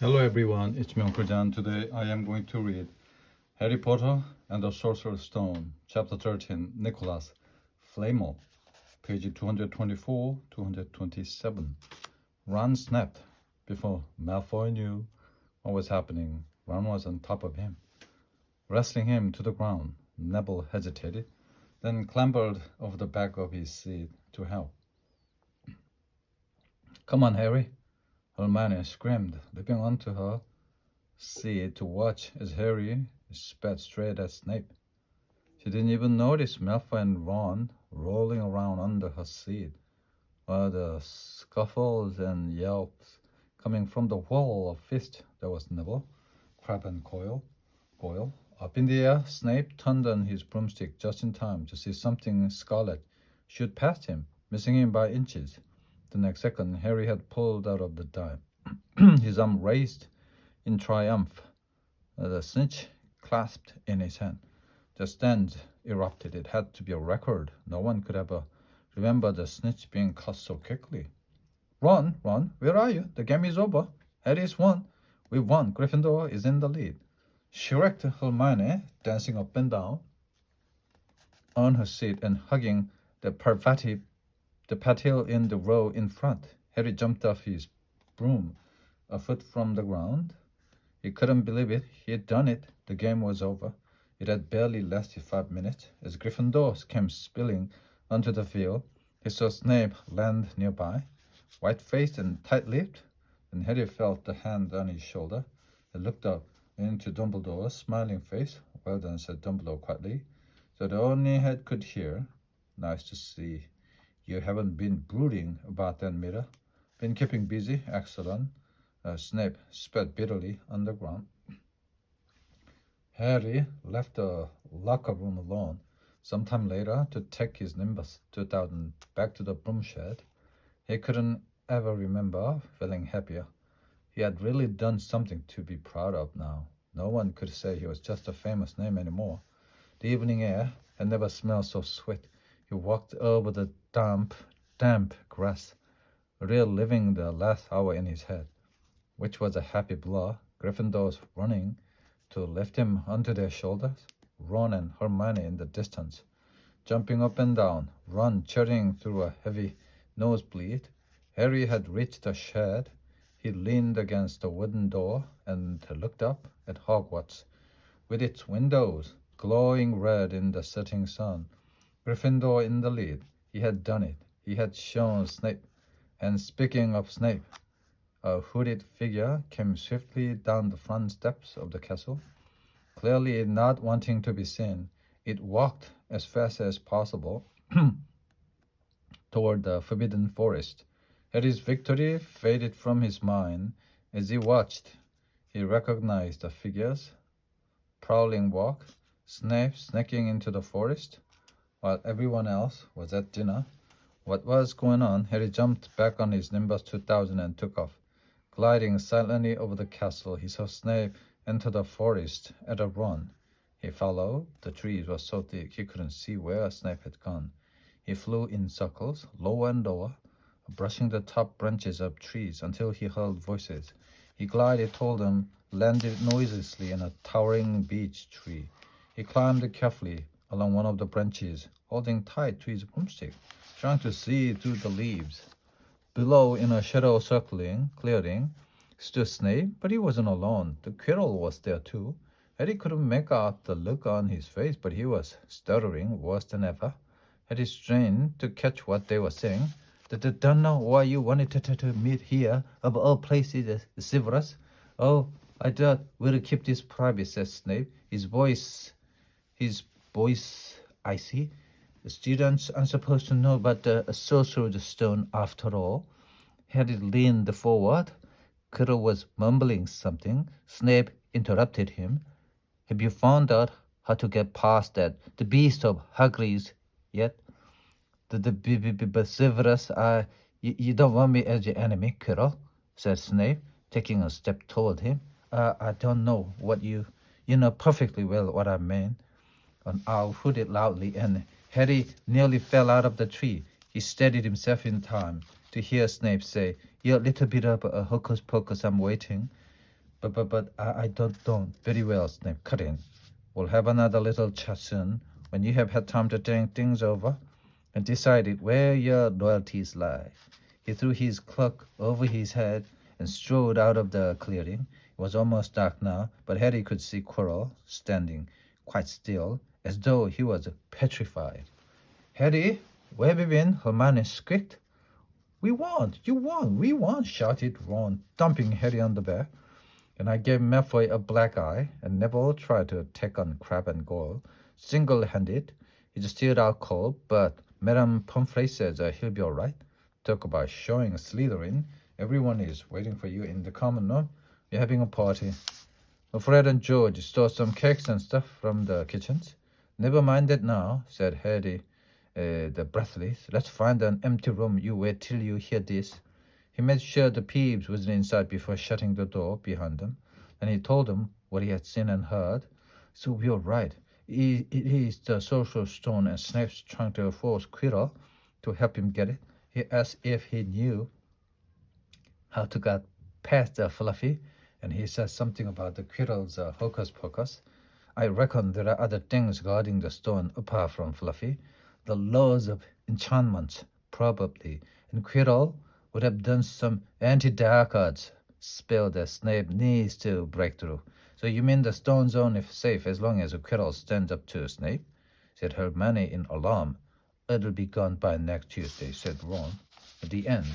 Hello everyone, it's me Uncle John. Today I am going to read Harry Potter and the Sorcerer's Stone, Chapter 13, Nicholas Flamel, page 224, 227. Ron snapped. Before Malfoy knew what was happening, Ron was on top of him, wrestling him to the ground. Neville hesitated, then clambered over the back of his seat to help. "Come on, Harry," Hermione screamed, leaping onto her seat to watch as Harry sped straight at Snape. She didn't even notice Malfoy and Ron rolling around under her seat, while the scuffles and yelps coming from the wall of fist that was Neville, Crabbe, and Goyle. Up in the air, Snape turned on his broomstick just in time to see something scarlet shoot past him, missing him by inches. The next second, Harry had pulled out of the dive, his arm raised in triumph, the snitch clasped in his hand. The stand erupted. It had to be a record. No one could ever remember the snitch being cut so quickly. Ron, where are you? The game is over. Harry's won. We won. Gryffindor is in the lead. She wrecked Hermione, dancing up and down on her seat and hugging the patil in the row in front. Harry jumped off his broom, a foot from the ground. He couldn't believe it. He had done it. The game was over. It had barely lasted 5 minutes. As Gryffindor came spilling onto the field, he saw Snape land nearby, white-faced and tight-lipped. Then Harry felt the hand on his shoulder. He looked up into Dumbledore's smiling face. "Well done," said Dumbledore quietly, so that only Harry could hear. "Nice to see. You haven't been brooding about that mirror. Been keeping busy? Excellent." Snape spat bitterly on the ground. Harry left the locker room alone sometime later to take his Nimbus 2000 back to the broom shed. He couldn't ever remember feeling happier. He had really done something to be proud of now. No one could say he was just a famous name anymore. The evening air had never smelled so sweet. He walked over the damp grass, reliving the last hour in his head, which was a happy blur. Gryffindors running to lift him onto their shoulders, Ron and Hermione in the distance, jumping up and down, Ron cheering through a heavy nosebleed. Harry had reached the shed. He leaned against the wooden door and looked up at Hogwarts, with its windows glowing red in the setting sun. Gryffindor in the lead. He had done it. He had shown Snape. And speaking of Snape, a hooded figure came swiftly down the front steps of the castle. Clearly not wanting to be seen, it walked as fast as possible toward the forbidden forest. Harry's victory faded from his mind. As he watched, he recognized the figure's prowling walk. Snape sneaking into the forest while everyone else was at dinner. What was going on? Harry jumped back on his Nimbus 2000 and took off. Gliding silently over the castle, he saw Snape enter the forest at a run. He followed. The trees were so thick he couldn't see where Snape had gone. He flew in circles, lower and lower, brushing the top branches of trees until he heard voices. He glided toward them, landed noiselessly in a towering beech tree. He climbed carefully along one of the branches, holding tight to his broomstick, trying to see through the leaves. Below, in a shadow circling clearing, stood Snape, but he wasn't alone. The Quirrell was there too. Harry couldn't make out the look on his face, but he was stuttering worse than ever. Harry strained to catch what they were saying. "Don't know why you wanted to meet here, of all places, Severus." "Oh, I thought we'd keep this private," said Snape, his voice icy. "The students aren't supposed to know about the Sorcerer's Stone after all." Harry leaned forward. Quirrell was mumbling something. Snape interrupted him. "Have you found out how to get past that, the beast of Hagrid's yet?" But Severus, you don't want me as your enemy, Quirrell," said Snape, taking a step toward him. I don't know what you know perfectly well what I mean." An owl hooted loudly, and Harry nearly fell out of the tree. He steadied himself in time to hear Snape say, "You're a little bit of a hocus pocus, I'm waiting." But I don't. Very well, Snape. Cut in. We'll have another little chat soon when you have had time to think things over and decided where your loyalties lie. He threw his cloak over his head and strode out of the clearing. It was almost dark now, but Harry could see Quirrell standing quite still, as though he was petrified. Harry, where have you been? Hermione squeaked. We won! You won! We won! Shouted Ron, thumping Harry on the back. And I gave Malfoy a black eye, and Neville tried to attack on Crabbe and Goyle, single-handed. He just steered out cold, but Madame Pomfrey says he'll be all right. Talk about showing Slytherin. Everyone is waiting for you in the common room. We're having a party. Fred and George stole some cakes and stuff from the kitchens. Never mind that now, said Harry, the breathless. Let's find an empty room. You wait till you hear this. He made sure the Peeves wasn't inside before shutting the door behind them, and he told them what he had seen and heard. So we are right. It is the Sorcerer's Stone, and Snape's trying to force Quirrell to help him get it. He asked if he knew how to get past the Fluffy, and he said something about the Quirrell's hocus pocus. I reckon there are other things guarding the stone apart from Fluffy. The laws of enchantments, probably. And Quirrell would have done some anti-dark arts spell that Snape needs to break through. So you mean the stone's only safe as long as Quirrell stands up to Snape? Said Hermione in alarm. It'll be gone by next Tuesday, said Ron. At the end.